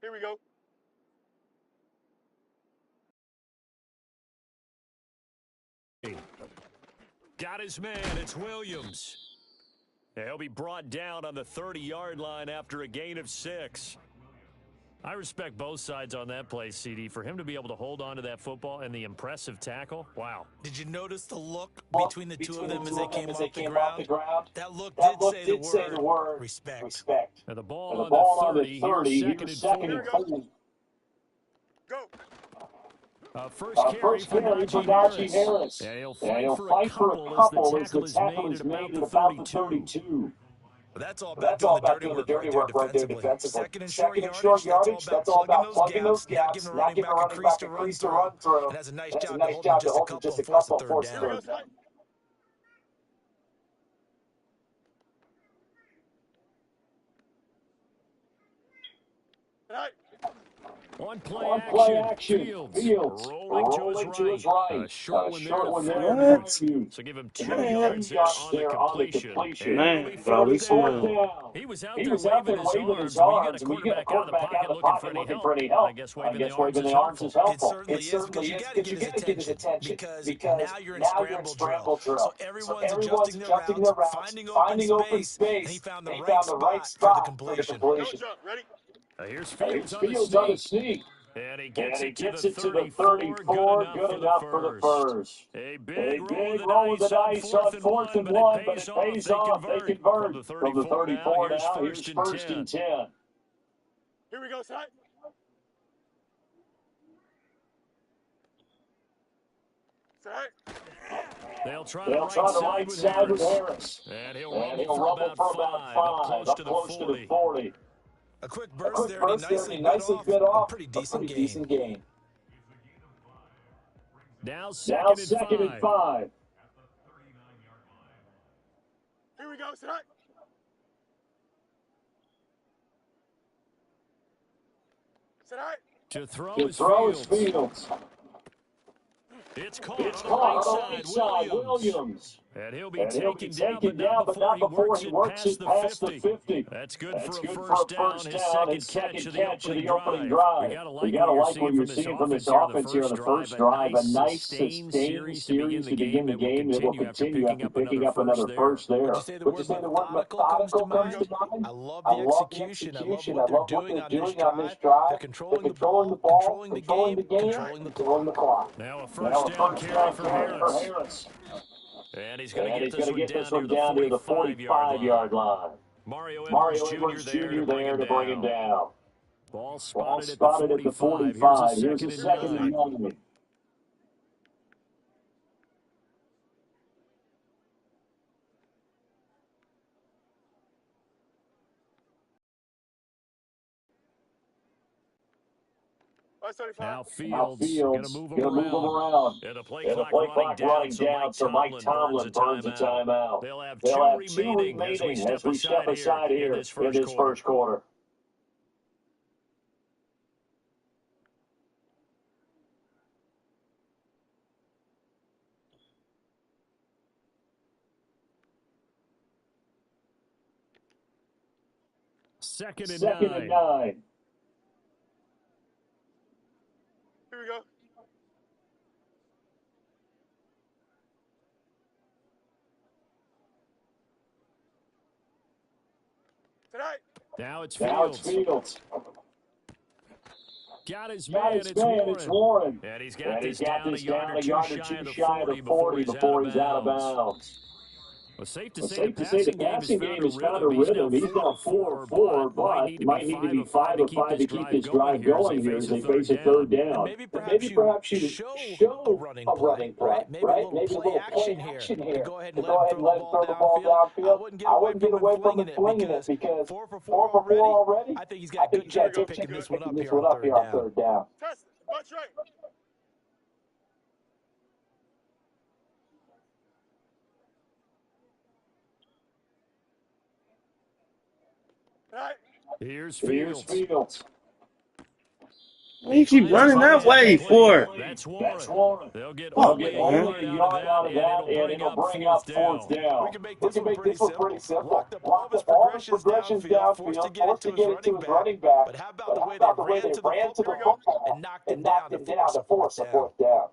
Here we go. Got his man. It's Williams. He'll be brought down on the 30-yard line after a gain of 6. I respect both sides on that play, CD. For him to be able to hold on to that football and the impressive tackle, wow. Did you notice the look between the two of them as they came off the ground? That look did say the word respect. And the ball on the 30. Here's second and 4. Go. First carry for Najee Harris. And he'll fight for a couple as the tackle is made at about the 32. But that's all about doing the dirty work right there defensively. Second and short yardage, that's all about plugging those gaps, not giving a running back a crease to run through. And that's a nice job to hold just a couple and force third down. On play action, Fields rolling to his right. Short one there. So give him 2 yards there on the completion. Man, bro, this one. He was out there waving his arms. When you get a quarterback out of the pocket looking for any help, I guess waving the arms is helpful. It certainly is, because you got to get his attention. Because now you're in scramble drill. So everyone's adjusting their routes, finding open space, and he found the right spot for the completion. Ready? Here's Fields on the sneak. And he gets it to the 34. Good enough for the first. A big roll of the dice on 4th and 1, but it pays off. They convert from the 34 now. Here's first and 10. Here we go, side. Side. They'll try the right side with Harris. And he'll rumble for about 5, up close to the 40. A quick burst there, and he nicely bit off. A pretty decent game. Now second and 5. Here we go, side. Side. To throw is Fields. It's caught on the right side, Williams. And he'll be taken down, but not before he works it past the 50. That's good for a first down, his second catch of the opening drive. We gotta like what you're seeing from this offense here on the first drive. A nice, sustained series to begin the game. It will continue after picking up another first there. Would you say the word methodical comes to mind? I love the execution. I love what they're doing on this drive. They're controlling the ball, controlling the game, controlling the clock. Now a first down carry for Harris. And he's going to get this one down near the 45-yard line. Mario Edwards Jr. there to bring him down. Ball spotted at the 45. Here's a second and 9. Now Fields going to move him around. And the play clock running down, so Mike Tomlin burns a timeout. They'll have two remaining as we step aside here in this first quarter. Second and 9. Here we go. Tonight. Now it's Fields. Got his man, it's Warren. And he's got this down a yard or two shy of the 40 before he's out of bounds. Well, safe to say the passing game has found a rhythm. He's now 4-4, but might need to be 5 of 5 to keep this drive going here as they face a third down. Maybe perhaps you show a running play, right? Maybe a little play action here. Go ahead and let him throw the ball downfield. I wouldn't get away from flinging it because 4 for 4 already. I think he's got a good chance of picking this one up here on third down. Test. Watch right. Here's Fields. Why you keep running that way for? That's Warren. They'll get Fuck, only a man. yard out of that, and it'll bring up fourth down. We can make this one pretty simple. Locked up all of his progressions downfield, forced to get it to his running back. But how about the way they ran to the football and knocked him down to force a fourth down?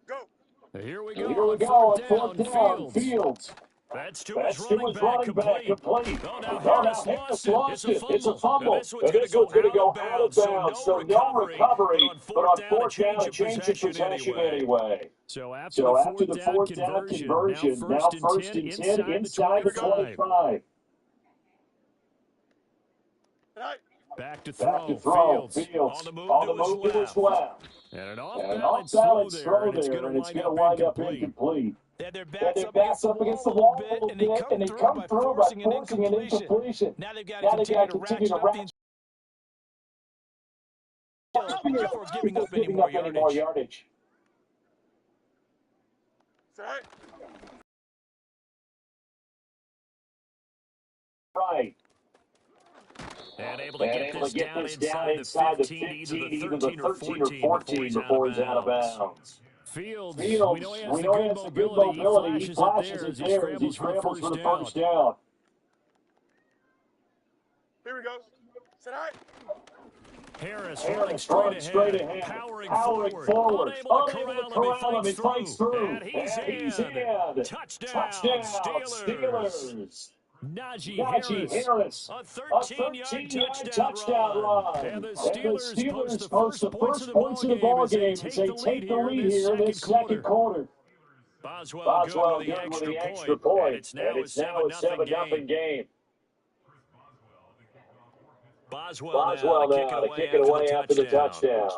Go. Here we go on fourth down, Fields. That's to his running back, complete. Oh, now Harris lost it. It's a fumble. And this one's going to go out of bounds, so no recovery. But on fourth down, a change of possession anyway. So after the fourth down conversion, now first and 10 inside the 25. Tonight. Back to throw. Fields on the move to his left. And an off-balance throw there, and it's going to wind up incomplete. They're backs up against the wall a little bit, and they come through by forcing an incompletion. Now they've got to continue to ratchet up the before giving up any more yardage. Tonight. Right. And able to get this down inside the 15, either the 13 or 14 before he's out of bounds. Fields, we know he has the good mobility. He flashes it there as he scrambles for the first down. Here we go. Tonight. Harris running straight ahead, powering forward, unable to corral him, he fights through, and he's in. Touchdown, Steelers. Najee Harris, a 13-yard touchdown run. And the Steelers post the first points of the ball game as they take the lead here in this second quarter. Boswell good with the extra point, and it's now a 7-0 game. Boswell now to kick it away after the touchdown.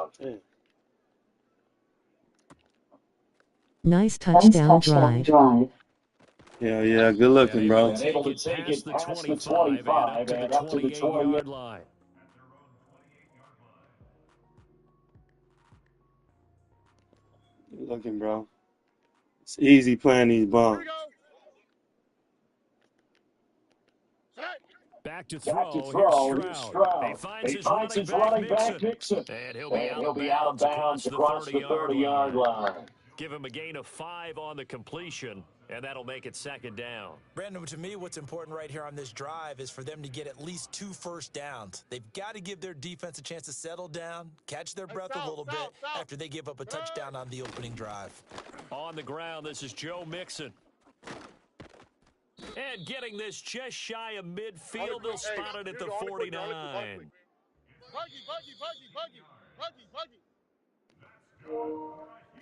Nice touchdown drive. Yeah, good looking, bro. And able to take it past the 25 and up to the 28-yard line. Good looking, bro. It's easy playing these bombs. Here we go. Tonight. Back to throw. Here's Stroud. He finds his running back, Mixon. And he'll be out of bounds across the 30-yard line. Give him a gain of 5 on the completion, and that'll make it second down. Brandon, to me, what's important right here on this drive is for them to get at least 2 first downs. They've got to give their defense a chance to settle down, catch their breath a little bit after they give up a touchdown on the opening drive. On the ground, this is Joe Mixon. And getting this just shy of midfield, they'll spot it at the 49. Buggy.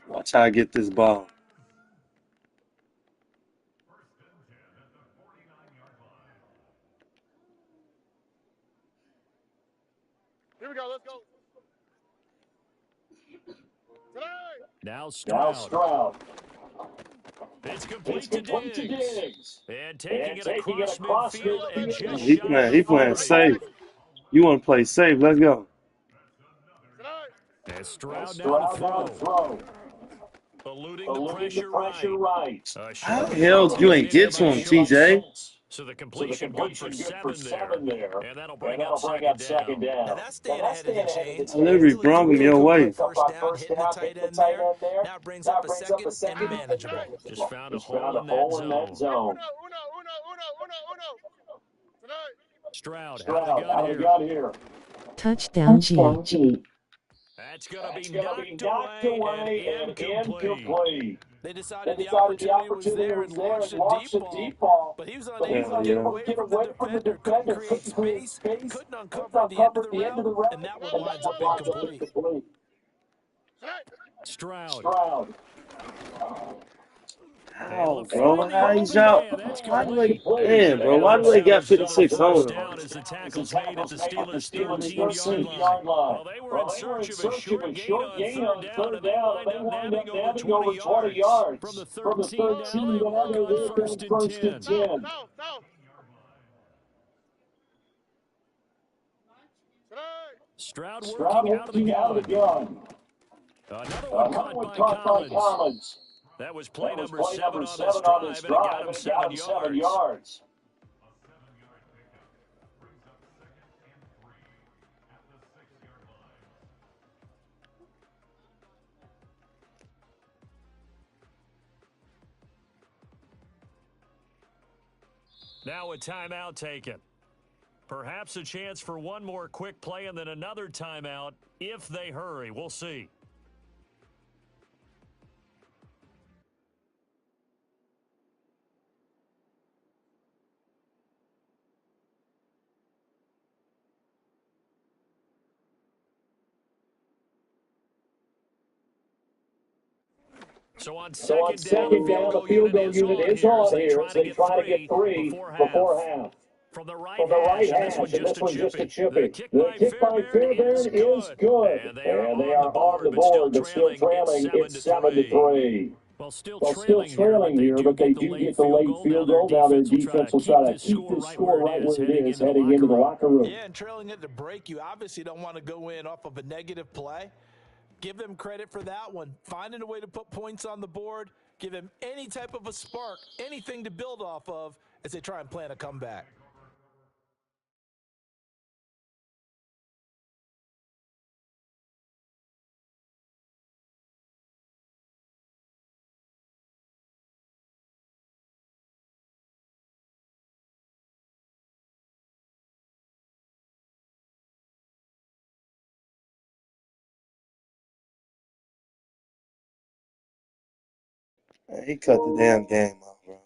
Watch how I get this ball. Here we go. Let's go. Tonight. Now Stroud. It's complete to Diggs. And taking it across midfield and just He playing safe. You want to play safe? Let's go. And Stroud now to throw. Eluding the pressure right. How the hell you ain't get to him, TJ? So the completion good for 7 there. And that'll bring up second down. Now that's staying ahead of the chains. I literally brought him your way. First down, hitting the tight end there. Now brings up a second and manageable. Just found a hole in that zone. Stroud out of gun here. Touchdown G. That's going to be knocked away and incomplete. They decided the opportunity was there and launched a deep ball, but he was unable to get away from the defender, couldn't create space, couldn't uncover the end of the route, and that one winds up incomplete. Stroud. How, bro? How he's out? Why do they got 56 on him? As the tackle's made at the Steelers' 13-yard line. Well, they were in search of a short gain on third down, and they wind up nabbing over 20 yards. From the 13, now they work on first and 10. Stroud working out of the gun. Another one caught by Collins. That was play number 7 on this drive, and it got him 7 yards. Now a timeout taken. Perhaps a chance for one more quick play and then another timeout if they hurry. We'll see. So on second down, the field goal unit is on here as they try to get three before half. From the right hash, and this one just a chippy. The kick by Fairbairn is good. And they are on the board, but still trailing. It's 7-3. Well, still trailing here, but they do get the late field goal. Now their defense will try to keep this score right where it is heading into the locker room. Yeah, and trailing at the break, you obviously don't want to go in off of a negative play. Give them credit for that one. Finding a way to put points on the board, give them any type of a spark, anything to build off of as they try and plan a comeback. He cut the damn game off, bro.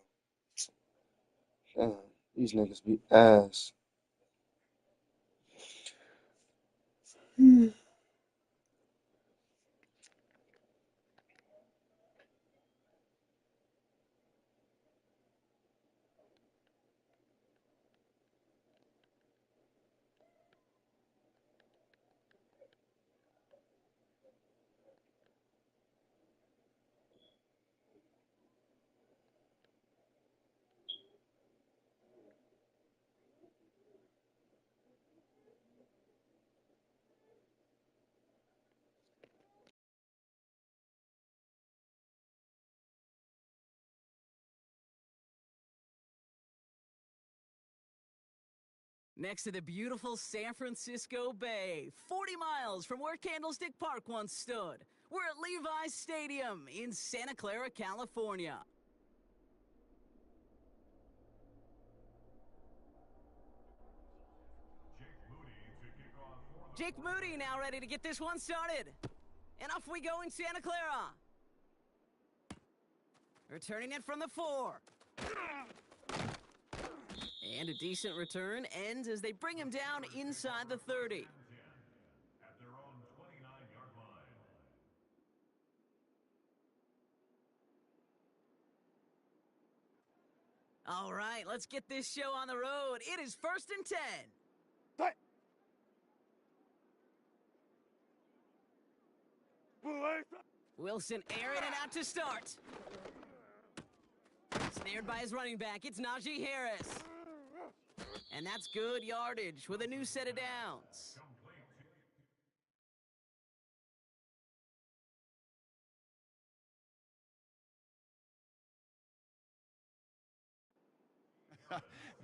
Damn, these niggas be ass. Next to the beautiful San Francisco Bay, 40 miles from where Candlestick Park once stood. We're at Levi's Stadium in Santa Clara, California. Jake Moody now ready to get this one started. And off we go in Santa Clara. Returning it from the 4. And a decent return ends as they bring him down inside the 30. All right, let's get this show on the road. It is 1st and 10. Wilson airing it out to start. Snared by his running back, it's Najee Harris. And that's good yardage with a new set of downs.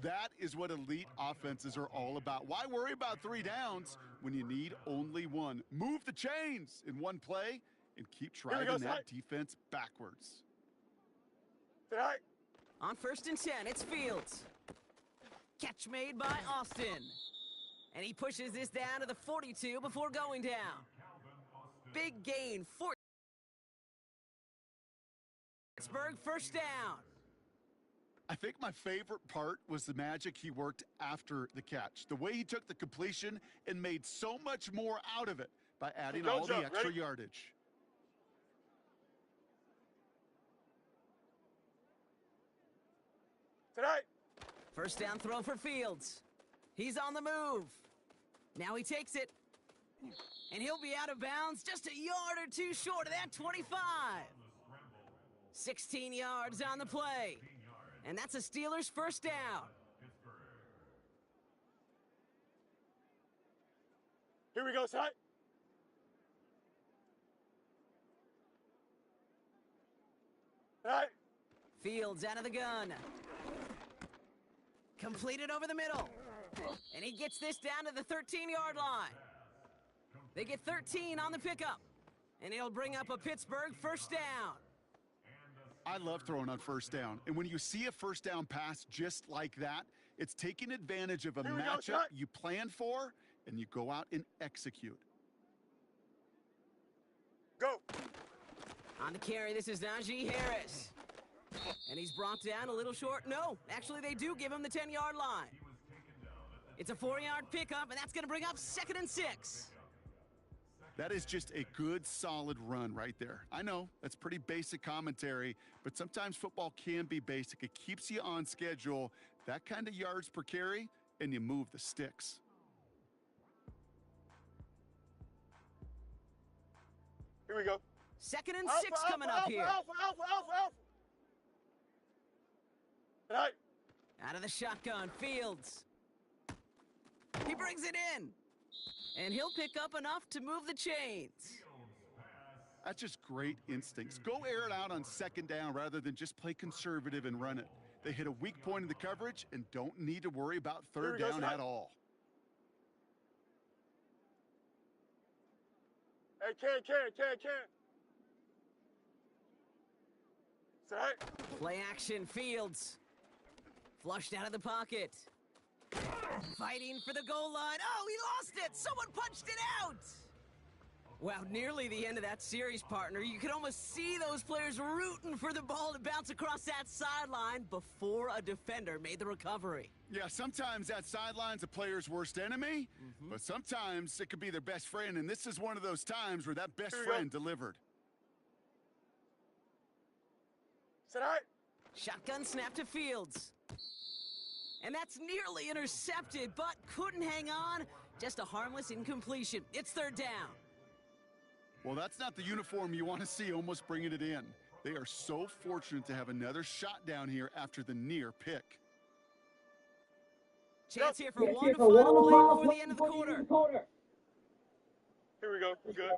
That is what elite offenses are all about. Why worry about 3 downs when you need only 1? Move the chains in one play and keep driving that defense backwards. On 1st and 10, it's Fields. Catch made by Austin. And he pushes this down to the 42 before going down. Big gain for Pittsburgh, 1st down. I think my favorite part was the magic he worked after the catch. The way he took the completion and made so much more out of it by adding all the extra yardage. First down throw for Fields. He's on the move. Now he takes it. And he'll be out of bounds just a yard or two short of that 25. 16 yards on the play. And that's a Steelers' 1st down. Here we go, Sai. Fields out of the gun. Completed over the middle. And he gets this down to the 13-yard line. They get 13 on the pickup. And it'll bring up a Pittsburgh 1st down. I love throwing on first down. And when you see a first down pass just like that, it's taking advantage of a matchup you planned for, and you go out and execute. Go. On the carry, this is Najee Harris. And he's brought down a little short. No, actually they do give him the 10-yard line. It's a 4-yard pickup, and that's going to bring up 2nd and 6. That is just a good, solid run right there. I know, that's pretty basic commentary, but sometimes football can be basic. It keeps you on schedule, that kind of yards per carry, and you move the sticks. Here we go. 2nd and 6 coming up here. Alpha. Right. Out of the shotgun, Fields. He brings it in. And he'll pick up enough to move the chains. That's just great instincts. Go air it out on 2nd down rather than just play conservative and run it. They hit a weak point in the coverage and don't need to worry about 3rd down at all. Hey, can. Set. Play action, Fields. Flushed out of the pocket. Fighting for the goal line. Oh, he lost it. Someone punched it out. Wow, nearly the end of that series, partner. You could almost see those players rooting for the ball to bounce across that sideline before a defender made the recovery. Yeah, sometimes that sideline's a player's worst enemy, but sometimes it could be their best friend, and this is one of those times where that best friend delivered. Set. Shotgun snap to Fields. And that's nearly intercepted, but couldn't hang on. Just a harmless incompletion. It's 3rd down. Well, that's not the uniform you want to see almost bringing it in. They are so fortunate to have another shot down here after the near pick. Chance here for one final play before the end of the quarter. Here we go. We're good.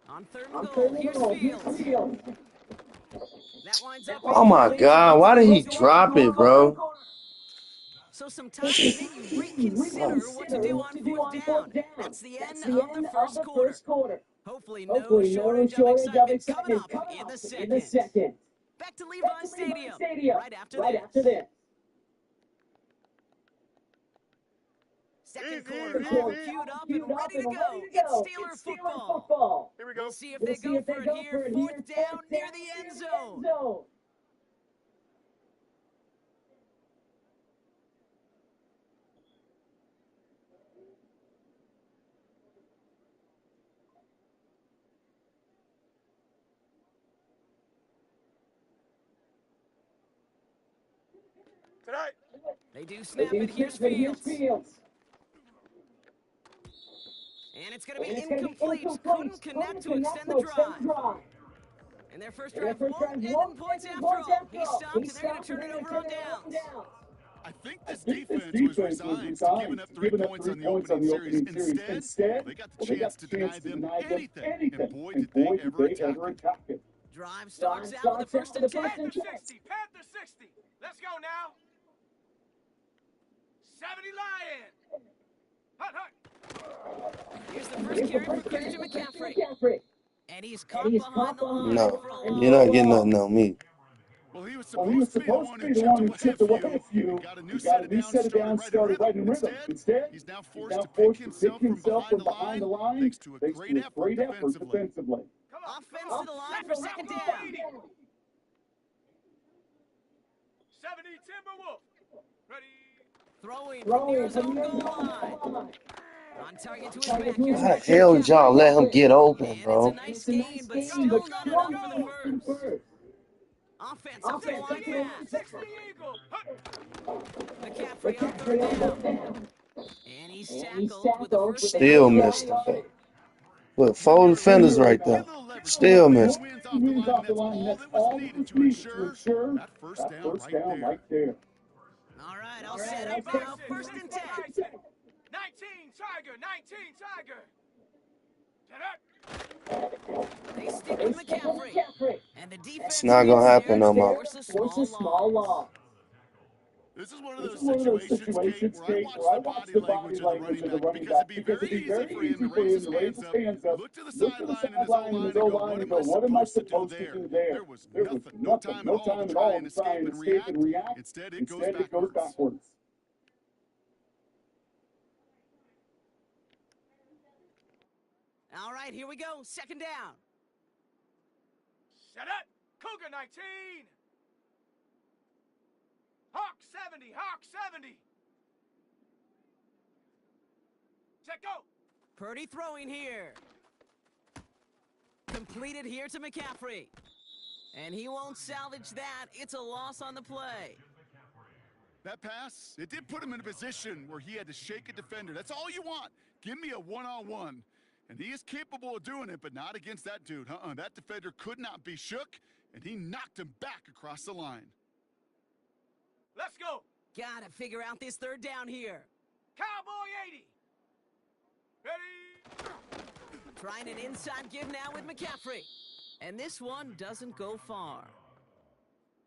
On 3rd and goal, here's Fields. That winds up. Oh my God! Why did he drop it, bro? So some time to maybe reconsider what to do on 4th down. That's the end of the first quarter. Hopefully no shortage of excitement coming up in the second. Back to Levi Stadium right after this. Second quarter all queued up and ready to go. It's Steeler football. Here we go. We'll see if they go for it here. 4th down near the end zone. Tonight. They do snap it. Here's Fields. And it's going to be incomplete. Couldn't connect to extend the drive. And their first drive won't end in points after all. He stopped, and they're going to turn it over on downs. I think this defense was resigned to giving up 3 points on the opening series. Instead, they got the chance to deny them anything. And boy, did they ever attack it. Drive starts out with a 1st and 10. Panther 60. Let's go now. 70 Lion. Hut. Here's the first carry for Christian McCaffrey. And he's caught behind the line. No, you're not getting nothing on me. Well, he was supposed to be the one who chipped away at you. Got a new set of downs, started right in rhythm. Instead, he's now forced to pick himself from behind the line, thanks to a great effort defensively. Offense to the line for 2nd down. 70 Timberwolf. Ready. Throwing from near his own goal line. On target to his back. Here's How the hell did y'all let him get open, bro? And it's a nice gain, but still not enough for the first. Offense up the line pass. McCaffrey on 3rd down. And he's tackled with the first down. Still missed him. With 4 defenders right there. Still missed. Wins off the line. That's all that was needed to ensure that first down right there. All right, I'll set up now. 1st and 10. 19 Tiger. 19 Tiger. They stick with McCaffrey. And the defense It's not gonna happen no more. Force a small loss. This This is one of those situations, Kate, where I watch the body language of the running back because it'd be very easy for him to raise his hands up, look to the sideline in his O-line and go, what am I supposed to do there? There was nothing, no time at all to try and escape and react. Instead, it goes backwards. All right, here we go. Second down. Set up. Cougar 19. Hawk 70. Hawk 70. Set go. Purdy throwing here. Completed here to McCaffrey. And he won't salvage that. It's a loss on the play. That pass, it did put him in a position where he had to shake a defender. That's all you want. Give me a one-on-one. And he is capable of doing it, but not against that dude. That defender could not be shook, and he knocked him back across the line. Let's go. Gotta figure out this third down here. Cowboy 80. Ready. Trying an inside give now with McCaffrey. And this one doesn't go far.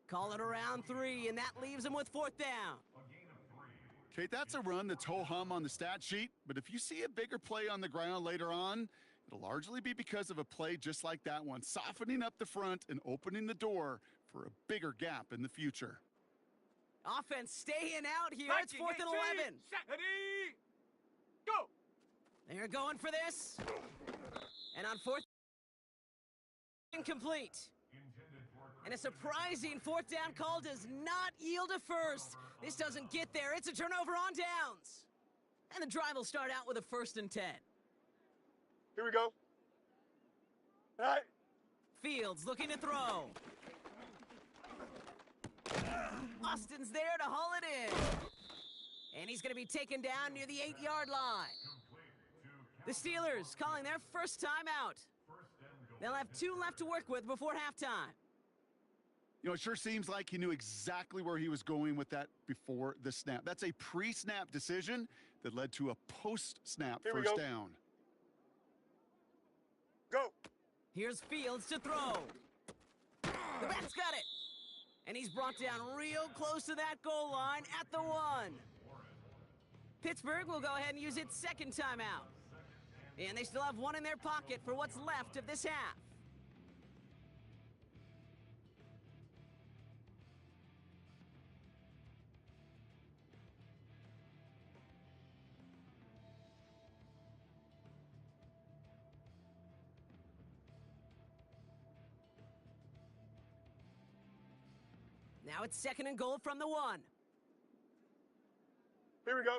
Call it around 3, and that leaves him with fourth down. Kate, that's a run that's ho-hum on the stat sheet, but if you see a bigger play on the ground later on, it'll largely be because of a play just like that one, softening up the front and opening the door for a bigger gap in the future. Offense staying out here. It's 4th and 11. Ready. Go. They're going for this. And on 4th, incomplete. And a surprising 4th down call does not yield a first. This doesn't get there. It's a turnover on downs. And the drive will start out with a 1st and 10. Here we go. All right. Fields looking to throw. Austin's there to haul it in. And he's going to be taken down near the 8-yard line. The Steelers calling their first timeout. They'll have 2 left to work with before halftime. You know, it sure seems like he knew exactly where he was going with that before the snap. That's a pre-snap decision that led to a post-snap first down. Go. Here's Fields to throw. The back's got it. And he's brought down real close to that goal line at the 1. Pittsburgh will go ahead and use its second timeout. And they still have 1 in their pocket for what's left of this half. Now it's 2nd and goal from the 1. Here we go.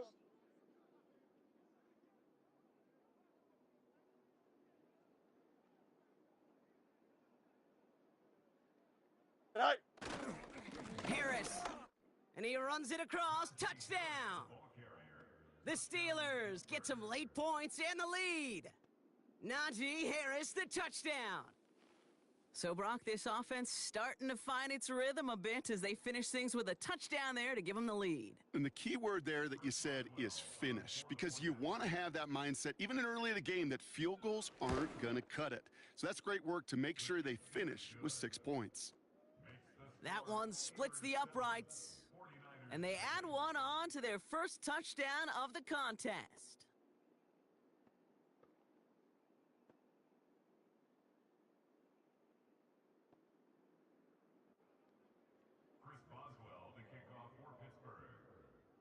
All right. Harris. And he runs it across. Touchdown. The Steelers get some late points and the lead. Najee Harris, the touchdown. So, Brock, this offense starting to find its rhythm a bit as they finish things with a touchdown there to give them the lead. And the key word there that you said is finish, because you want to have that mindset, even in early in the game, that field goals aren't going to cut it. So that's great work to make sure they finish with 6 points. That one splits the uprights, and they add one on to their first touchdown of the contest.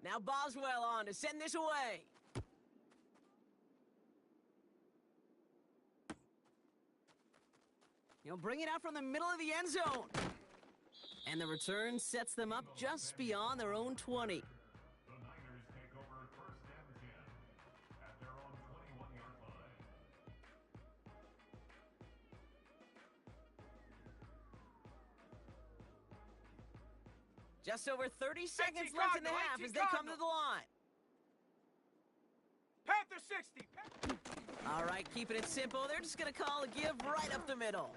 Now Boswell on to send this away. He'll bring it out from the middle of the end zone. And the return sets them up just beyond their own 20. The Niners take over 1st and 10 at their own 21-yard line. Just over 30 seconds left in the half as they come to the line. Panther 60. All right, keeping it simple. They're just going to call a give right up the middle.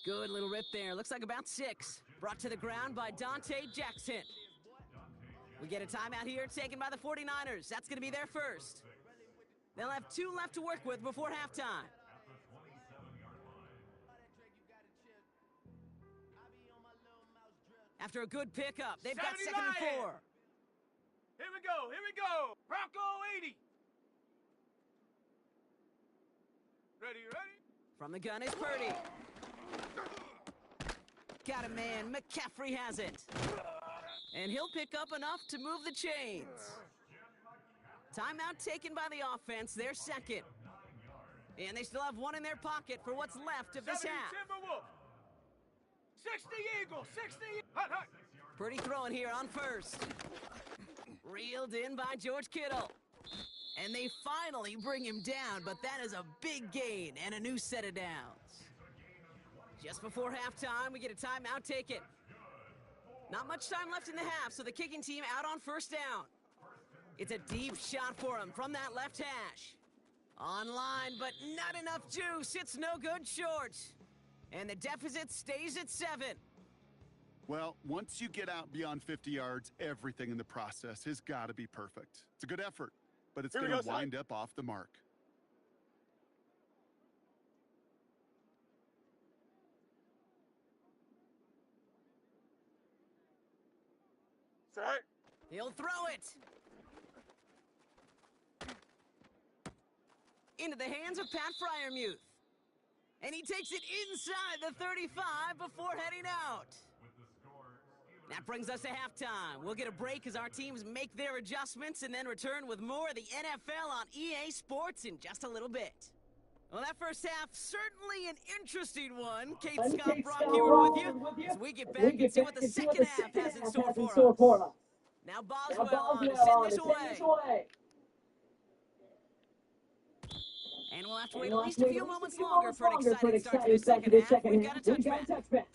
Good little rip there. Looks like about 6. Brought to the ground by Dante Jackson. We get a timeout here taken by the 49ers. That's going to be their first. They'll have 2 left to work with before halftime. After a good pickup, they've got 2nd and 4. Here we go. Here we go. Bronco 80. Ready, ready? From the gun is Purdy. Got a man. McCaffrey has it. And he'll pick up enough to move the chains. Timeout taken by the offense. They're second. And they still have one in their pocket for what's left of this 70 half. Timberwolf. 60 Eagles. 60. Hut, hut. Purdy throwing here on first. Reeled in by George Kittle. And they finally bring him down, but that is a big gain and a new set of downs. Just before halftime, we get a timeout taken. Not much time left in the half, so the kicking team out on first down. It's a deep shot for him from that left hash. Online, but not enough juice. It's no good short. And the deficit stays at 7. Well, once you get out beyond 50 yards, everything in the process has got to be perfect. It's a good effort, but it's going to wind up off the mark. Set. He'll throw it. Into the hands of Pat Fryermuth. And he takes it inside the 35 before heading out. That brings us to halftime. We'll get a break as our teams make their adjustments and then return with more of the NFL on EA Sports in just a little bit. Well, that first half, certainly an interesting one. Kate Scott, Brock Heward with you as we get back and see what the second half has in store for us. Now Boswell on to send this away. And we'll have to wait at least a few moments longer for an exciting start to the second half. We've got a touchback.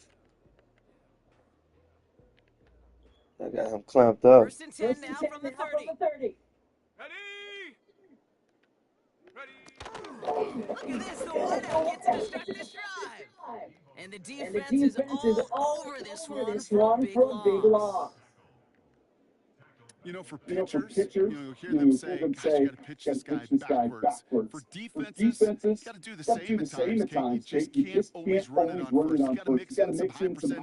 I got him clamped up. First and 10 now from the 30. Ready? Look at this. The wideout gets it to start this drive. And the defense is all over this one for a big loss. You know, for pitchers, you'll hear them say, gosh, you got to pitch this guy backwards. For defenses, you got to do the same at times, Kate. You just can't always run it on first. You got to mix in some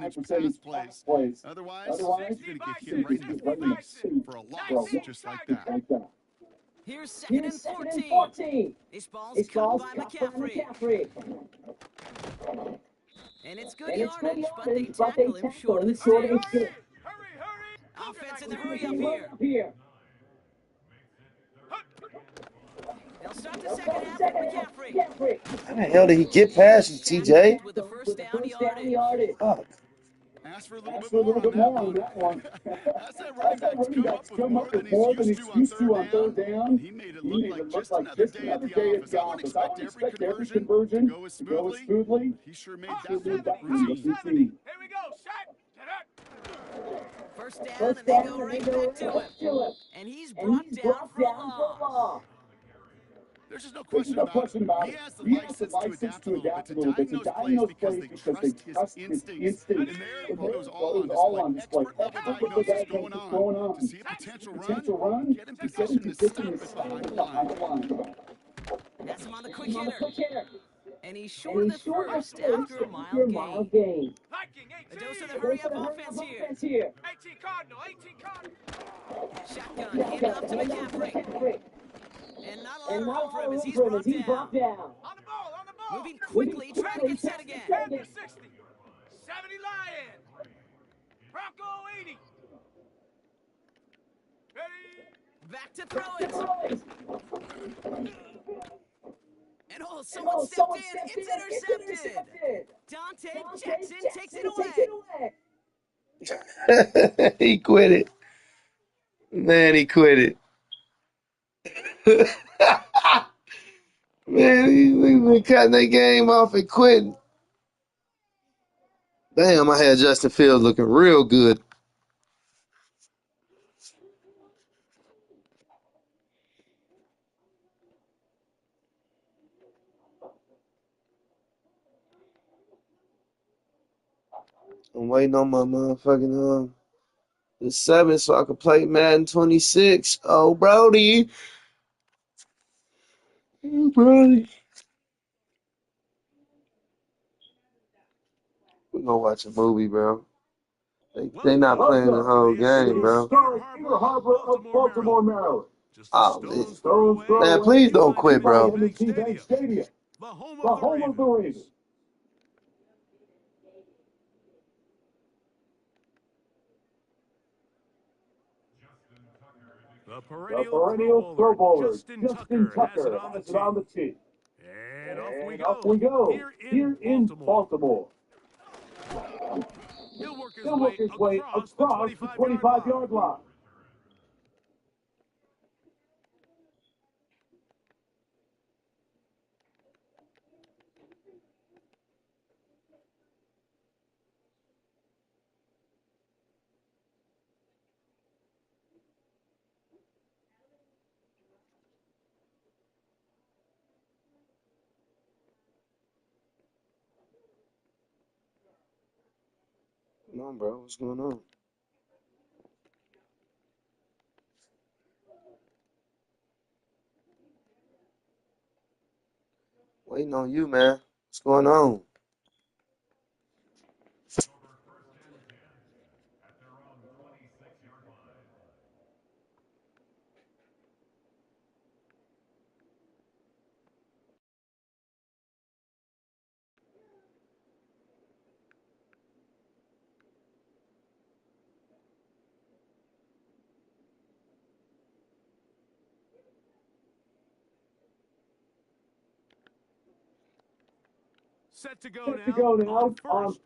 high percentage pass plays. Otherwise, you're going to get hit right in the face for a loss just like that. Here's second and 14. This ball's caught by McCaffrey. And it's good yardage, but they tackle him short of the sticks. Offense in the hurry up here. They'll start the second half with McCaffrey. How the hell did he get past you, TJ? With the first down yardage. Fuck. Ask for a little bit more on that one. That's that running back's come up with more than he's used to on third down. He made it look like just another day at the office. I wouldn't expect every conversion to go as smoothly. He sure made that routine. Here we go. Set. First down, and they go right back to him. And he's brought down for a loss. There's just no question about it. He has the license to adapt a little bit, to diagnose plays because they trust his instinct. And there it goes all on display. Expert level diagnosis going on to see a potential run, get in position to stop it behind the line. That's him on the quick hitter. And he's short of the first after a mile gain. A dose of the hurry-up offense here. 18 Cardinal. 18 Cardinal. Shotgun, hand off to McCaffrey. And not a lot of room for him as he's brought down. On the ball. Moving quickly, trying to get set again. 10 to 60. 70 Lion. Bronco 80. Ready? Back to throw it. And someone stepped in. It's intercepted. Dante Jackson takes it away. He quit it. Man, he quit it. Man, he's been cutting that game off and quitting. Damn, I had Justin Fields looking real good. I'm waiting on my motherfucking the 7 so I can play Madden 26. Oh, Brody. Oh, Brody. We're gonna watch a movie, bro. They not playing the whole game, bro. Peter Harbor of Baltimore, Maryland. Oh, Stone's throw man, away. please don't quit, bro. Bank Stadium, the home of the Ravens. The The perennial Pro Bowler, Justin Justin Tucker, has Tucker, it has it on the tee. And And off we go. Here in Baltimore. He'll work He'll work his way across the 25-yard line. Come on, bro. What's going on? Waiting on you, man. What's going on? Set to go Set to go now on first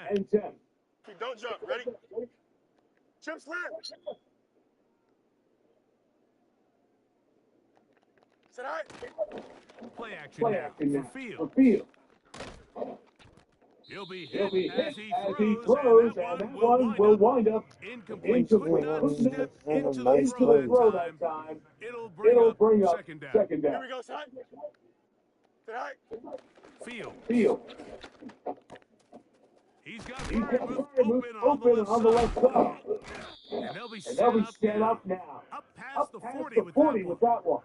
and 10. Don't jump. Ready? Chip slam. Sit high. Play Play action action now now for Field. for Field. He'll be He'll hit be as hit he as he throws, throws, and and that one will wind up incomplete. Could incomplete. not Could step not into Nice the play. throw that time. It'll It'll up bring up second down. second down. Here we go. Sit high. Sit high. Field. Field. He's got He's got Firemouth open on the left side. And they'll be And they'll be set up now. Up past Up the past 40 the with 40 that with one. that one.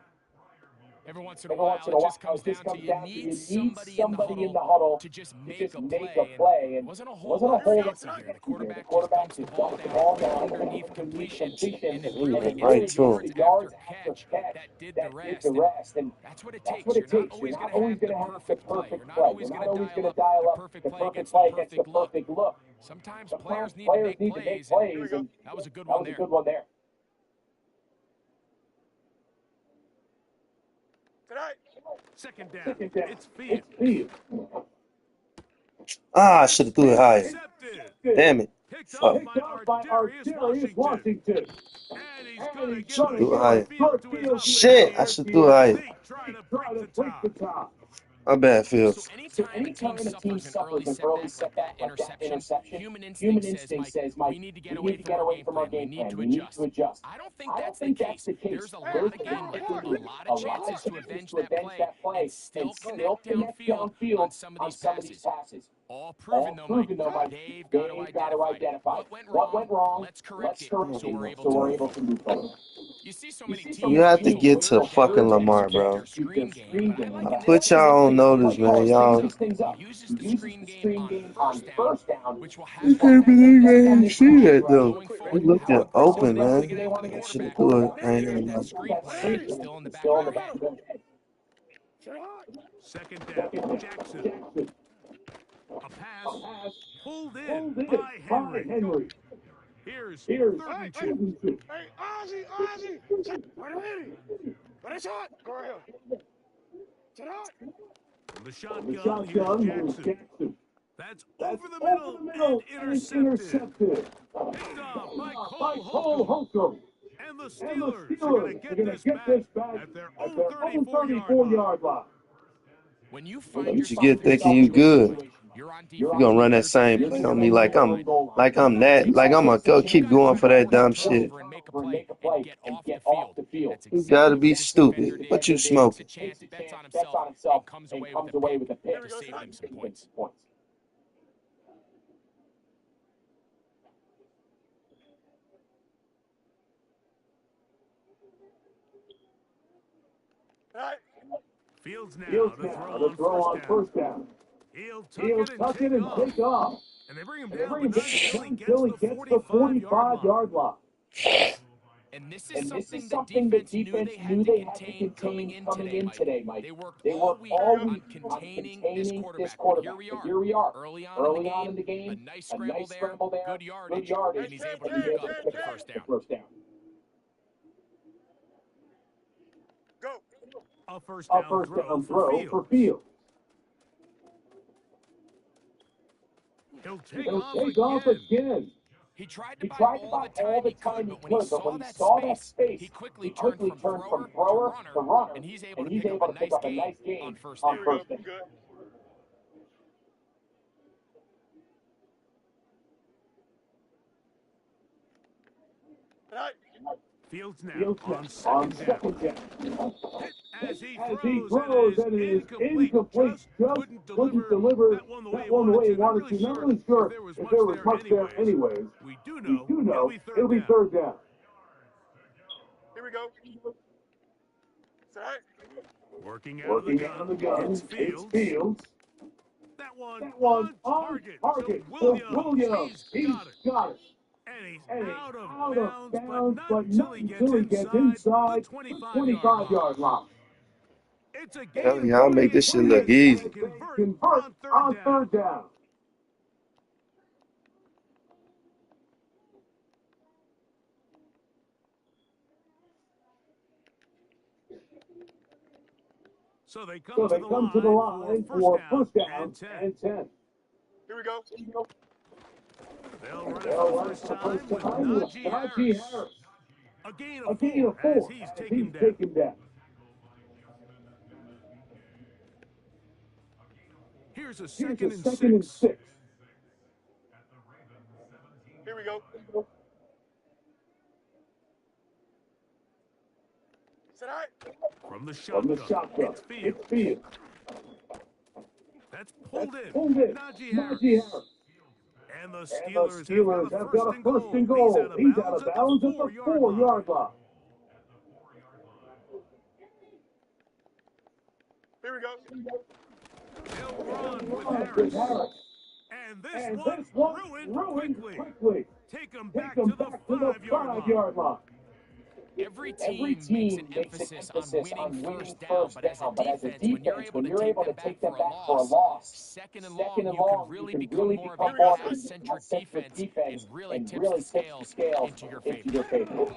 Every once in a Every while, once in it a just while, comes it just down to comes you down to need you need somebody in the huddle to to just make make a a play. play. And And wasn't a whole wasn't a lot whole fancy lot here. The The quarterback just quarterback dumps the just ball dumps the down ball down underneath completion, and it He really went is right the to him. yards after catch that did the rest. And that's what it takes. You're not always going to have the perfect play. You're not always going to dial up the perfect play against the perfect look. Sometimes players need to make plays, and that was a good one there. Tonight. Second down. Second down. It's Field. Field. Ah, I should have threw it higher. Intercepted. Damn it. Picked Fuck. off by Arterius Washington. And he's going to give Threw it a higher. short field to his Shit, I offense should here. threw it higher. They try to break the top. My bad, So Fields. anytime a team suffers an early setback like that interception, human instinct says, Mike, we need to get away from our game plan. We need to adjust. I don't think that's the case. There's a lot of game left, a lot of chances to avenge that play and still connect downfield on some of these passes. All proven, though, Mike, they've got to identify what went wrong, let's correct it, so we're able to move forward. You see so many You teams have to wait get for to third down fucking to Lamar, execute bro. their screen game, but I like in this Put case, y'all on Mike notice, man. Y'all. he uses the screen game on first down, which will I have can't them believe I didn't see that, though. going He forward. looked How it aggressive open, they want to man. get after the I should have quarterback. threw it. I ain't Figures even that screen plan is still in the back of their head. Second down. Jackson. A pass pulled in by Henry. Here's third and two. Hey, Ozzy. What a lady. What a shot. Go right here. Tonight. From the shotgun, here's Jackson. That's over the middle and intercepted. Picked off by Cole Holcomb. And the Steelers are going to get this back at their own 34-yard line. When you Look find what you yourself get in a thinking you situation, good. you're on You defense. gonna run that same play on me like I'm gonna go keep going for that dumb shit. And make a play and get off the field. That's You gotta exactly be what this defender stupid. did. What you Takes a smoking? chance, bets on himself, and comes away with a pick to save them some points. Tonight. Fields now to throw on first down. He'll tuck it and take off. And they bring him And they down, bring but him not down until he gets the 45-yard line. And this And is this is something the something the defense knew defense they knew had to they had to contain coming in today, Mike. Mike. They worked They all worked week all on week on containing this containing this quarterback. But here quarterback. we But are. here we are. Early on Early in the on in game, the game, a nice scramble there, good good yardage, yardage, and he's able and to he's pick able up to the pick up first the down. first down. Go. A first A down first throw down for throw for Fields. Fields. He'll take He'll off take off again. again. He tried to He buy tried to all buy the all time the he could, time he but when he could, but saw when he that saw that space, space, he quickly he turned quickly from turned from thrower thrower to to runner, runner, and he's able and to he's pick up able a to pick nice up a nice gain on gain first on down. first down. Good. Tonight. Fields now Fields on on second down. second down. Hit as he As he throws, throws, and and it it is is incomplete. incomplete. Just Just couldn't couldn't deliver deliver that one the way he that one the wanted way he to. Not wanted really to. Not sure really sure if there was if much there was there much there anyways. anyways. We do We know do it'll know be third it'll be down. third down. Here we go. Tonight. Working out of the Working out of the gun, gun, it's it's Fields. Fields. That one That one on on target to target to Williams. Williams. He's He's got it. got it. And he's And he's out of out of bounds, but bounds, not but until not he gets until he gets inside the inside the 25-yard line. 25-yard line. It's a Hell gain of yeah, I'll make 3 this shit look as they easy. convert Convert on third on down. third down. So they come So to they the come to the line for line first for down first down and 10. and 10. Here we go. They'll run it They'll for the run it first for time first with time with Najee Najee Harris. Harris. A gain A of gain 4 of as 4 he's as taken he's down. taken down. Here's a Here's second a and second and 6. 6. Here we go. Tonight. From the From the shotgun, shotgun, it's Fields. it's Fields. That's pulled That's in. pulled in. Najee Najee Harris. Harris. And the And the Steelers Steelers have got a first and He's goal. out of He's bounds out of at the bounds at the 4-yard 4-yard line. line. Here we go. He'll run with With Harris. Harris. And And this this one one ruined ruined quickly. quickly. Take him Take back them to the back to the 5-yard line. 5-yard line. Every Every team makes team an makes an emphasis on emphasis winning on winning first down, first but as a down. But as a defense, when you're defense, able when to you're take able them to back take them for a back for a loss, loss, second and second long, and you can long, really you can become really more of become a more of pass-centric a defense and really and tips the really tips the scales scales into your into favor. your favor.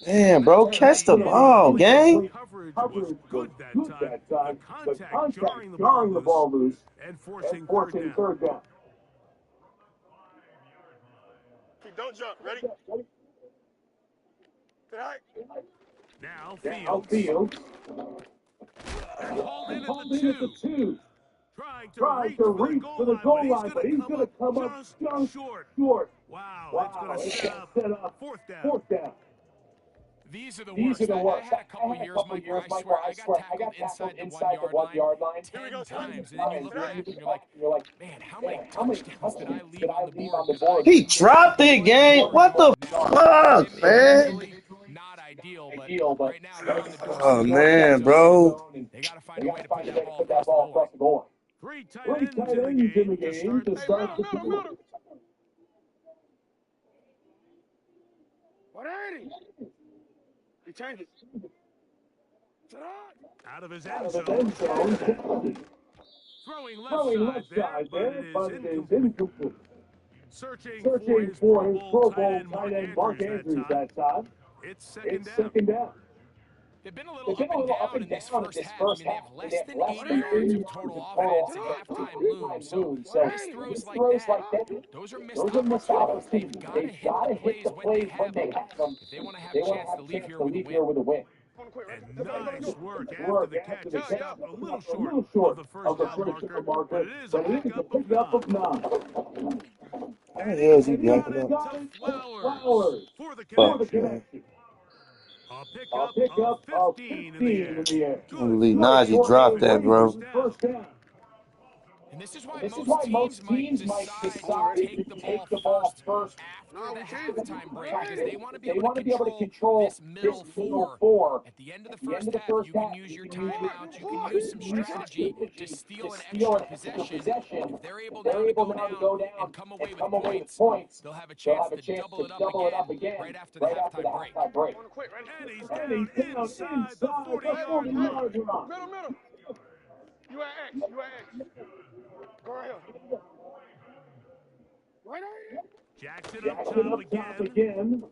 Damn, bro, catch the The ball, incomplete gang. coverage was Coverage was good that good time. that The time. The contact jarring the jarring the ball ball loose and and forcing forcing third down. Keep, don't jump. Ready? Tonight. Now Now Fields. Fields. They're called in at Called the in at the 2. 2. Trying to Trying reach to for the reach goal for the line, but goal line, but he's going to come up just just short. short. Wow, it's going Wow, to it's set going to up set up fourth down. fourth down. These are the These worst. are the I worst. had a I couple had a years, couple Mike, years, where I Mike, swear where I I got swear I tackled got tackled inside the inside the 1-yard line 1-yard line 10 go, son. times, and then you look and then back you and look you're like, back and you're like, man, how man, many how many touchdowns did I touchdowns leave did on I the leave board on the because I board? He couldn't get dropped it, one gang. more What the yard? Now, fuck, man? individually, not ideal, but Ideal, but right now they're on the Oh, doorstep of the red man, zone, and bro. they got to find they a got way to to put find a that way to ball put that across the ball goal line. across the goal line. Three tight Three ends tight in the ends in the game to game start to the Hey, start middle, the middle, game. middle. 180. He changed it. Tonight. out of his Out end of the zone. end zone, Throwing left throwing side left there, side but there, it is but it is incomplete. incomplete. Searching for Searching his for Pro his Bowl Pro tight Bowl end tight end Mark Andrews that time. It's second It's down. second down. They've been a little They've been up a and little up down and in this down in first this half. I first mean, they half. have They less have than less 80 than 80 yards of yards total of offense, total and offense. halftime Halftime looms. So moves. So these throws these like throws that, like that, those are missed those are missed opportunities. They've opportunities. got to They've hit got the to hit plays the when they plays when have they them have them if they want to if have they a want to chance have to a leave chance here to with a leave win. here with a win. And nice work after Work the after catch. the It's catch. up a little A short little of short the of first the down first marker, down marker, but it is but a it is a pickup of pickup 9. of 9. How And the hell is he's he got blocking it up? Got to it. Flowers Flowers for the for Fuck, the connection. man. connection. A A pickup of pickup of 15 in the 15 air. in the air. I Good believe for Najee a dropped that, Ravens bro. first down. First down. And this is why most teams might decide to take the ball first after the halftime break, because they want to be able to control this middle four. At the end of the first half, you can use your timeouts, you can use some strategy to steal an extra possession. And if they're able now to go down and come away with points, they'll have a chance to double it up again right after the halftime break. And he's down inside the 40-yard line. Middle. You at X. Go right here. Right here. Jackson up top again.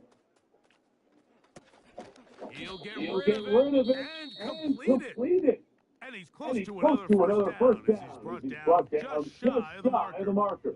He'll get rid of it and complete it. And he's close to another first down as he's brought down just shy of the marker.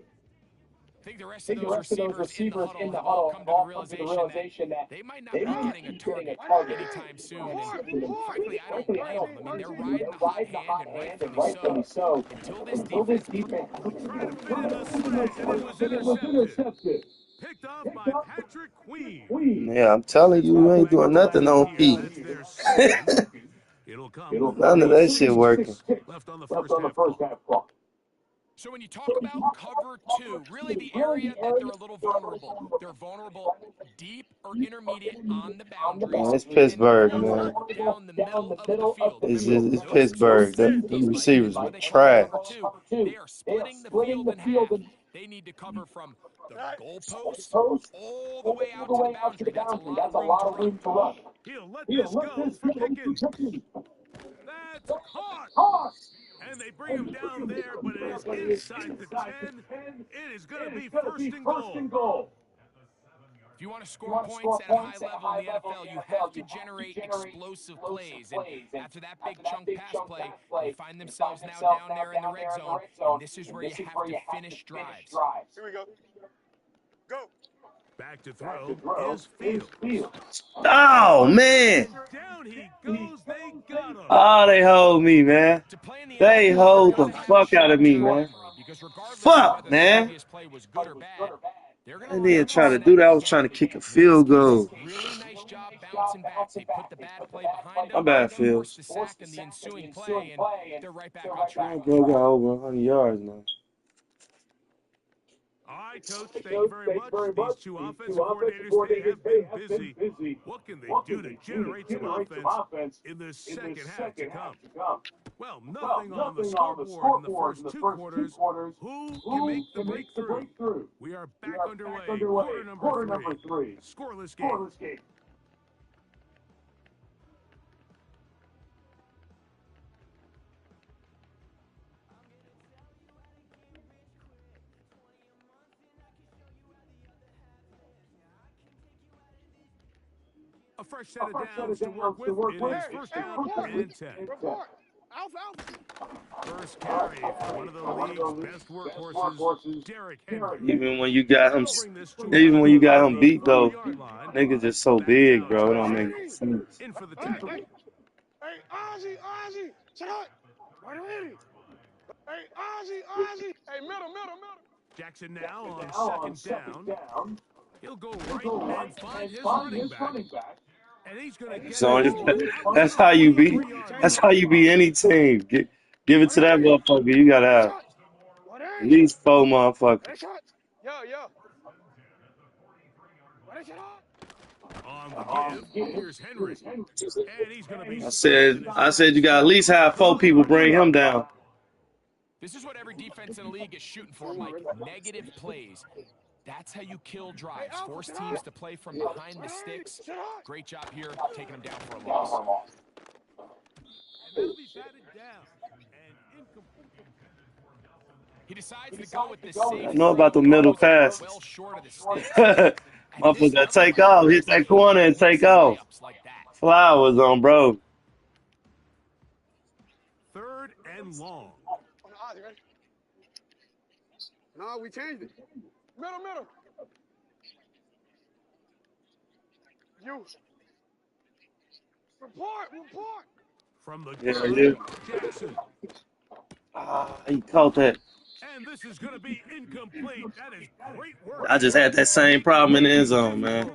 I think the rest of those receivers in the huddle have all come to the realization that they might not be getting a target anytime soon. And frankly, I don't blame them. I mean, they're riding the hot hand, and rightfully so. Until this defense trying to fit in the slant, and it was intercepted. Picked off by Patrick Queen. Yeah, I'm telling you, you ain't doing nothing on P. None of that shit working. Left on the first half clock. So when you talk about cover two, really the area that they're a little vulnerable. They're vulnerable deep or intermediate on the boundaries. Man, it's Pittsburgh, man. Down the middle of the field. It's Pittsburgh. The receivers were trash. They are splitting the field in half. They need to cover from the goalpost all the way out to the boundary. That's a lot of room to run. He'll let this go for Pickens. That's caught. And they bring him down there, but it is inside the 10. It is going to be first and goal. If you want to score points at a high level in the NFL, you have to generate explosive plays. And after that big chunk pass play, they find themselves now down there in the red zone. And this is where you have to finish drives. Here we go. Go. Back to throw is Fields. Oh, man. Down he goes. They got him. Oh, they hold me, man. They hold the fuck out of me, man. Fuck, man. I didn't try to do that. I was trying to kick a field goal. Really nice job bouncing back. They put the bad play behind them. My bad, Fields. The sack and the ensuing play, and they're right back on track. Bro got over 100 yards now. All right, Coach, thank you very much. These two offensive coordinators, they have been busy. What can they do to generate some offense in the second half to come? Well, nothing on the scoreboard in the first two quarters. Who can make the breakthrough? We are back underway. Quarter number three. Scoreless game. A fresh set of downs to work with. It is first down and 10. Report. Alpha. First carry for one of the league's best workhorses, Derrick Henry. Even when you got him beat, though, niggas just so big, bro. It don't make sense. In for the tackle. Hey, Ozzy. Check out. Right away. Hey, Ozzy. Hey, middle. Jackson now on second down. He'll go right and find his running back. And he's going to get That's how you beat. That's how you beat any team. Give it to that motherfucker. You gotta have at least 4 motherfuckers. Yo. On the give, here's Henry. And he's going to be. I said you got at least have 4 people bring him down. This is what every defense in the league is shooting for, Mike. Negative plays. That's how you kill drives. Force teams to play from behind the sticks. Great job here, taking them down for a loss. And that'll be batted down and incomplete. He decides to go with the safe. I know about the middle pass. Well short of the sticks. Motherfucker, take off. Hit that corner and take off. Flowers on, bro. Third and long. No, we changed it. Middle. You. Report. From the Jackson. He caught that. And this is going to be incomplete. That is great work. I just had that same problem in the end zone, man.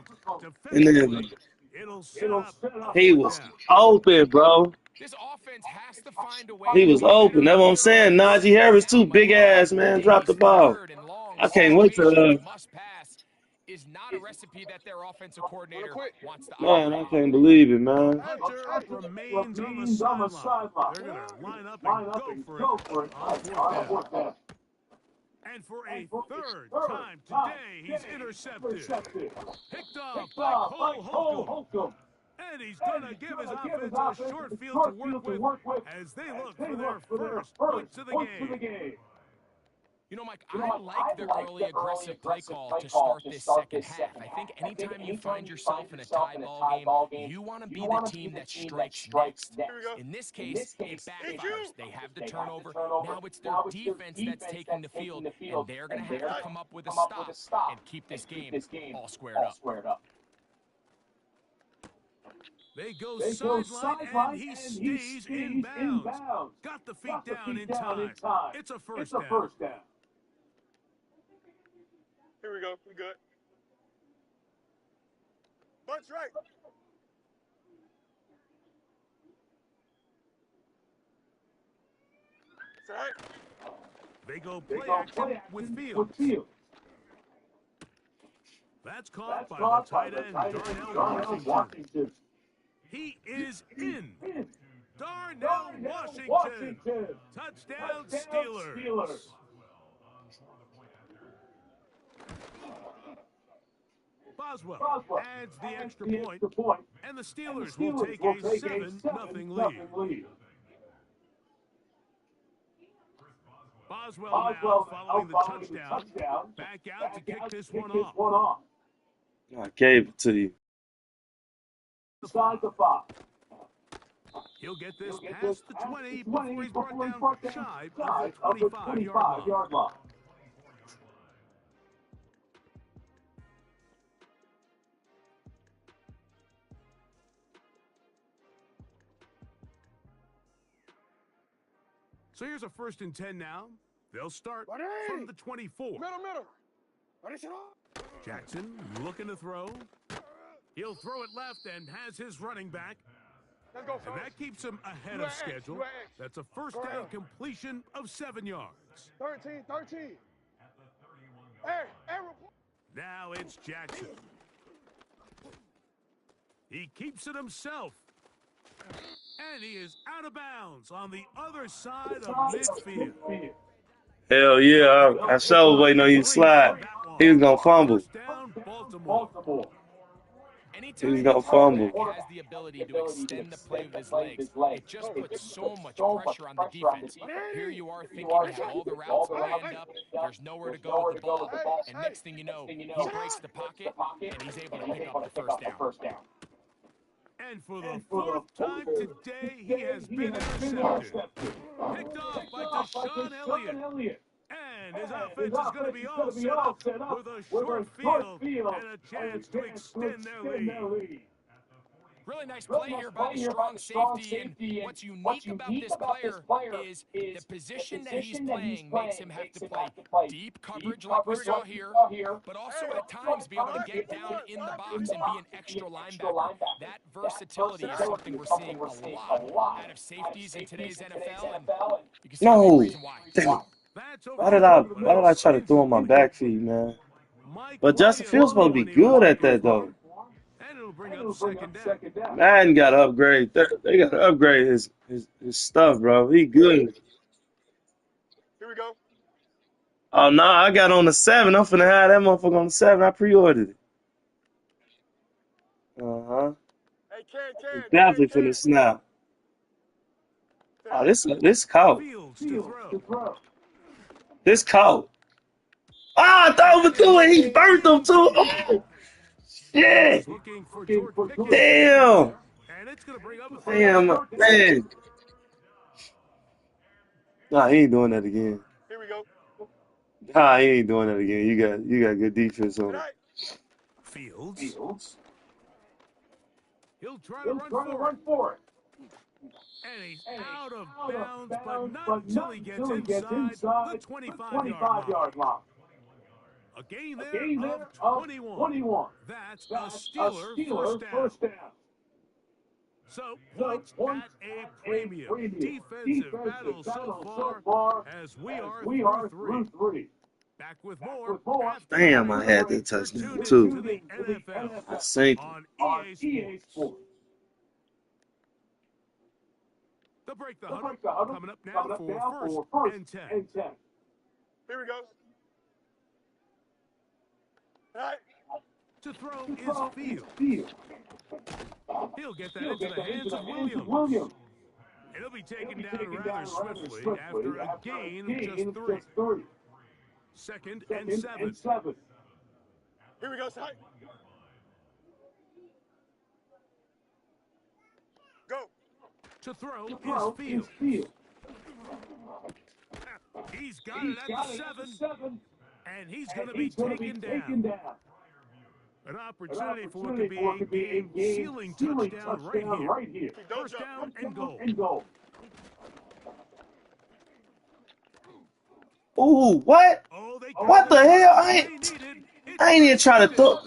In the end zone. It'll set up a He fourth was down. open, bro. This offense has to find a way He to was be better open. That's on what I'm third saying. and Najee second Harris down. too, Like big ass man. Drop the these ball. third and long I can't wait situations to. of must pass is not a recipe that their offensive coordinator wants to Man, operate I in. can't believe it, man. Hunter remains on the sideline. They're going to line up and go for it on fourth down. And for a third time today, he's intercepted. Picked off by Cole Holcomb. And he's going to give his offense a short field to work with as they look for their first points of the game. You know, Mike, I like the early aggressive play call to start this second half. I think anytime you find yourself in a tie ball game, you want to be the team that strikes next. In this case, it backfires. They have the turnover. Now it's their defense that's taking the field, and they're going to have to come up with a stop and keep this game all squared up. They go sideline, and he stays in bounds. Got the feet down in time. It's a first down. Here we go. We good. Bunch right. Set. They go play action with Fields. That's caught by the tight end, Darnell Washington. He is in. Darnell Washington. Touchdown, Steelers. Boswell adds the extra point, and the Steelers will take a 7-0 lead. Boswell now following the touchdown. Back out to kick this one off. I gave it to you. He'll get this past the 20 before he's brought down shy of the 25-yard line. So here's a 1st and 10 now. They'll start from the 24. Middle. Jackson looking to throw. He'll throw it left and has his running back. Let's go, And that keeps him ahead of schedule. That's a first down completion of 7 yards. 13. Now it's Jackson. He keeps it himself. And he is out of bounds on the other side of midfield. Hell yeah. I sure was waiting on you to slide. He was going to fumble. Anytime He's gonna fumble. has the ability to extend the play with his legs, it just puts so much pressure on the defense. Here you are thinking you have all the routes lined up, there's nowhere to go with the ball, and next thing you know, he breaks the pocket, and he's able to pick up the first down. And for the 4th time today, he has been intercepted. Picked off by Deshaun Elliott. And his offense is going to be all set up with a short field and a chance to extend their lead. Really nice play here by the strong safety, and what's unique about this player is the position that he's playing makes him have to play deep coverage like we saw here, but also at times be able to get down in the box and be an extra linebacker. That versatility is something we're seeing a lot out of safeties in today's NFL, and you can see the main reason why. Damn it. Why did I try to throw on my back feet, man? But Justin Fields supposed to be good at that, though. And it'll bring up second down. Madden got to upgrade. They got to upgrade his stuff, bro. He good. Here we go. Oh, no, I got on the 7. I'm finna have that motherfucker on the 7. I pre-ordered it. Uh-huh. Hey, Ken. Definitely finna snap. Oh, this caught. Fields to throw. This caught. Ah, I thought we threw it. He burnt them too. Oh, shit. Looking for George Pickens. Damn. And it's going to bring up a Damn, man. Nah, he ain't doing that again. Here we go. Nah, he ain't doing that again. You got good defense on it. Fields. He'll try to run for it. And he's out of bounds, but not until he gets inside the 25-yard line. A gain there of 21. That's a Steeler first down. So, points at a premium. Defensive battle so far as we are through 3. Back with more after Damn, the I break. had that You're touchdown tuned too. into the NFL I sank it. on EA Sports. The break the huddle coming up now for first and 10. Here we go. All right. To throw is Fields. He'll get that into the hands of Williams. It'll be taken down rather swiftly after a gain of just 3. Second and 7. Here we go, side. Go. To throw is Fields. He's got it at the 7, and he's going to be taken down. An opportunity for what could be a game-sealing touchdown right here. First down and goal. Ooh, what? Oh, What the hell? I ain't even trying to throw.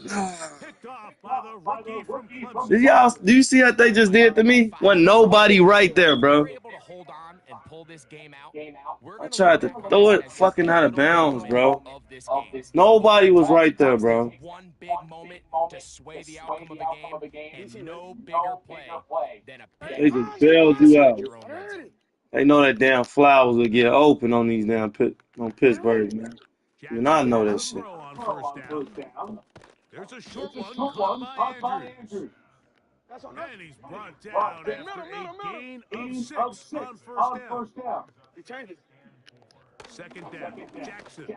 Picked off by the rookie from Clemson. Do you see what they just did to me? Wasn't nobody right there, bro. We're able to hold on and pull this game out. We're I going to tried to throw it fucking out of bounds, bro. of this game. Nobody was right there, bro. One big moment to sway the outcome of a game, and no bigger play than a They pick just bailed you out. your own red zone. They know that damn Flowers will get open on these damn Pittsburgh, man. And I know that shit. On first down. There's a short one caught by Andrews. And he's brought down after a gain of 6 on first down. He changed it. Second down, Jackson.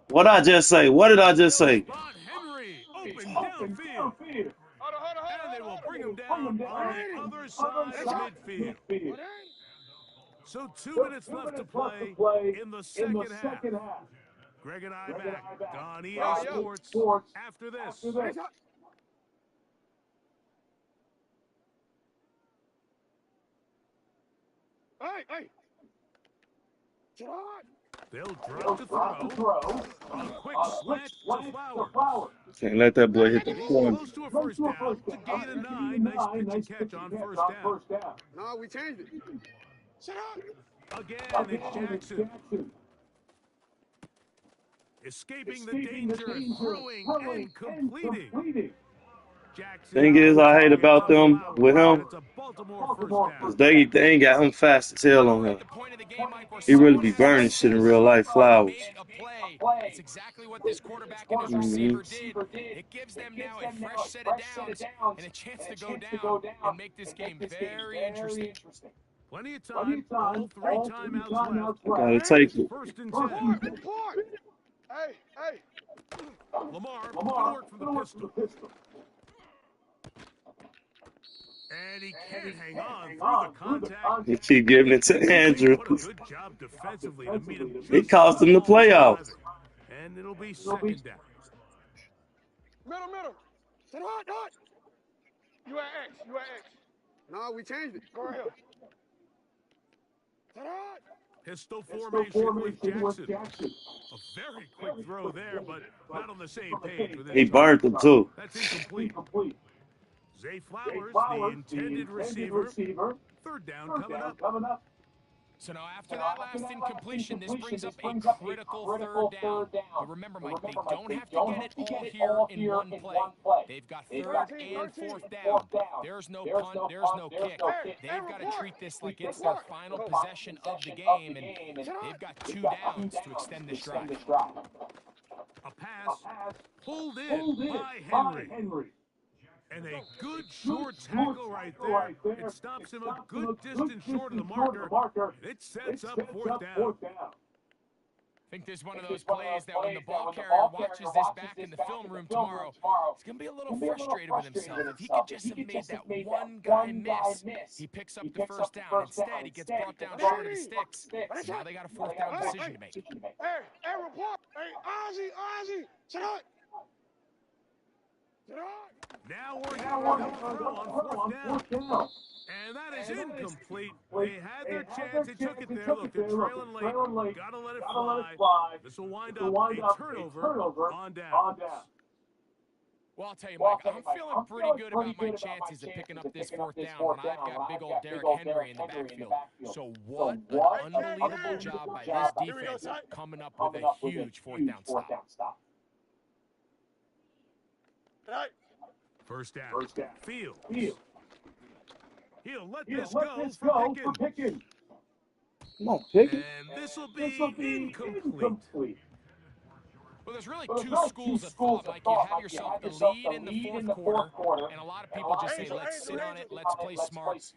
What I just say? What did I just say? Spot Henry, open downfield. And they will bring him down on the other side of midfield. So 2 minutes left to play in the second half. Greg and I back on EA Sports after this. Hey. They'll drop to throw. A quick slant to Flowers. Can't let that boy hit the corner. Close to a first down to gain a 9. Nice pitch and catch on first down. No, we changed it. Shut up. Again, it's Jackson. Escaping the danger, throwing and completing. Jackson. Thing is, I hate about them with him is they ain't got him fast as hell on him. He really be burning shit in real life, Flowers. That's exactly what this quarterback and his receiver did. It gives them now a fresh set of downs and a chance to go down and make this game very interesting. Plenty of time, all 3 timeouts left. I gotta take it. First and 10. Hey. Lamar, good work from the pistol. And he can't hang on through the contact. He keep giving it to Andrews. What a good job defensively to meet him. It cost him the playoffs. And it'll be second down. Middle. Sit hot. You at X. No, we changed it. Go ahead. Sit hot. Pistol formation with Jackson. A very quick throw there, but not on the same page with it. He burnt him too. That's incomplete. Zay Flowers, the intended receiver. Third down coming up. So now after that last incompletion, this brings up a critical third down. But remember, Mike, they don't have to get it all here in one play. They've got third and fourth down. There's no punt, there's no kick. They've got to treat this like it's their final possession of the game, and they've got 2 downs to extend this drive. A pass pulled in by Henry. And a good short tackle right there. It stops him a good distance short of the marker. It sets up fourth down. I think there's one of those plays that when the ball carrier watches this back in the film room tomorrow, he's going to be a little frustrated with himself. If he could just have made that one guy miss, he picks up the first down. Instead, he gets brought down short of the sticks. So now they got a fourth down decision to make. Hey, report. Hey, Ozzy. Shut up. Now working on the throw on fourth down. And that is incomplete. They had their chance. They took it there. Look, they're trailing late. Got to let it fly. This will wind up a turnover on downs. Well, I'll tell you, Mike, I'm feeling pretty good about my chances of picking up this fourth down when I've got big old Derrick Henry in the backfield. So what an unbelievable job by this defense coming up with a huge fourth down stop. First down. Fields. He'll let this go for Pickens. Come on, Pickens. And this will be incomplete. Well, there's really two schools of thought, Mike. You have yourself the lead in the fourth quarter, and a lot of people just say, let's sit on it, let's play smart, just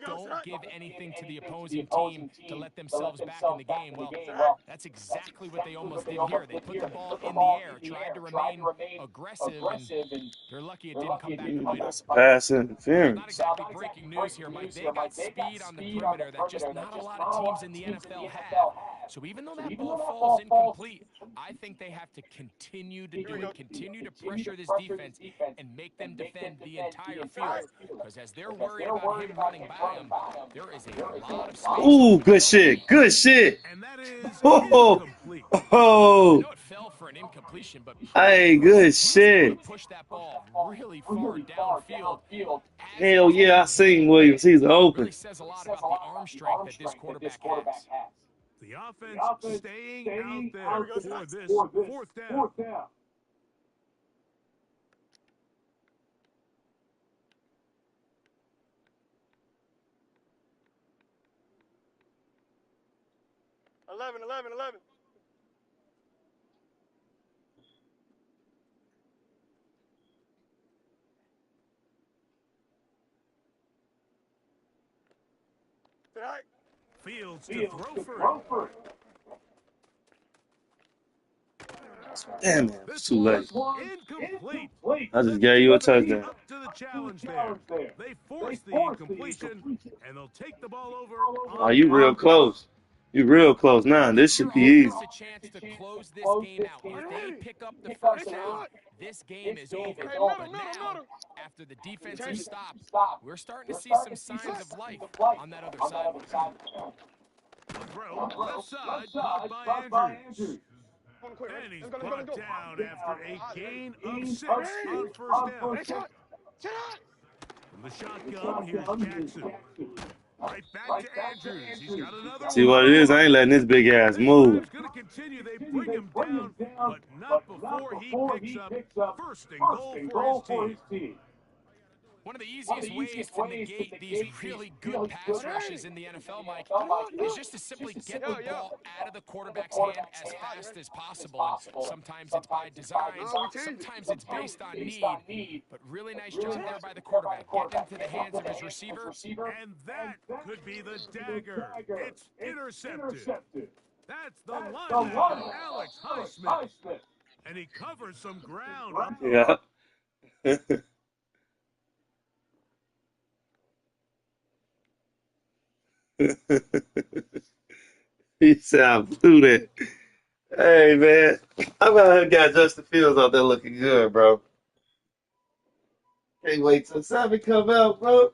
don't give anything to the opposing team to let themselves back in the game. Well, that's exactly what they almost did here. They put the ball in the air, tried to remain aggressive, and they're lucky it didn't come back to bite them. That's pass interference. Not exactly breaking news here, Mike. They got speed on the perimeter that just not a lot of teams in the NFL have. So even though that ball falls incomplete, I think they have to continue to do it, continue to pressure this defense, and make them defend the entire field. Because as they're worried about him running by them, there is a lot of space. Ooh, good shit. Good shit. And that is Oh, incomplete. I oh. know it fell for an incompletion, but Hey, good shit. push that ball really far downfield. Hell yeah, I seen Williams. He's open. Really says a lot about the arm strength that this quarterback has. The offense staying out there for this fourth down. Eleven. Fields to throw for it. Damn it, it's too late. Incomplete. I just gave you a touchdown. Up to the challenge there. They force the incompletion, and they'll take the ball over. Oh, you real close. You real close now. This should be easy. A chance to close this game out. If they pick up the first down, this game is over. But now, after the defensive stop, we're starting to see some signs of life on that other side. The throw, left side, caught by Andrews. And he's brought down after a gain of 6 on first down. From the shotgun, here's Jackson. Right back to Andrews. He's got another See what it is? I ain't letting this big ass move. Going to continue. They bring him down, but not before he picks up first and goal for his team. One of the easiest ways to negate these really good pass rushes in the NFL, Mike, is just to simply get the ball out of the quarterback's hand as fast as possible. And sometimes it's by design, sometimes it's based on need. But really nice job there by the quarterback, getting into the hands of his receiver. And that could be the dagger. It's intercepted. That's the linebacker, Alex Highsmith. And he covers some ground. Yeah. He said I blew that. Hey man, I'm out here got Justin Fields out there looking good, bro. Can't wait till 7 come out, bro.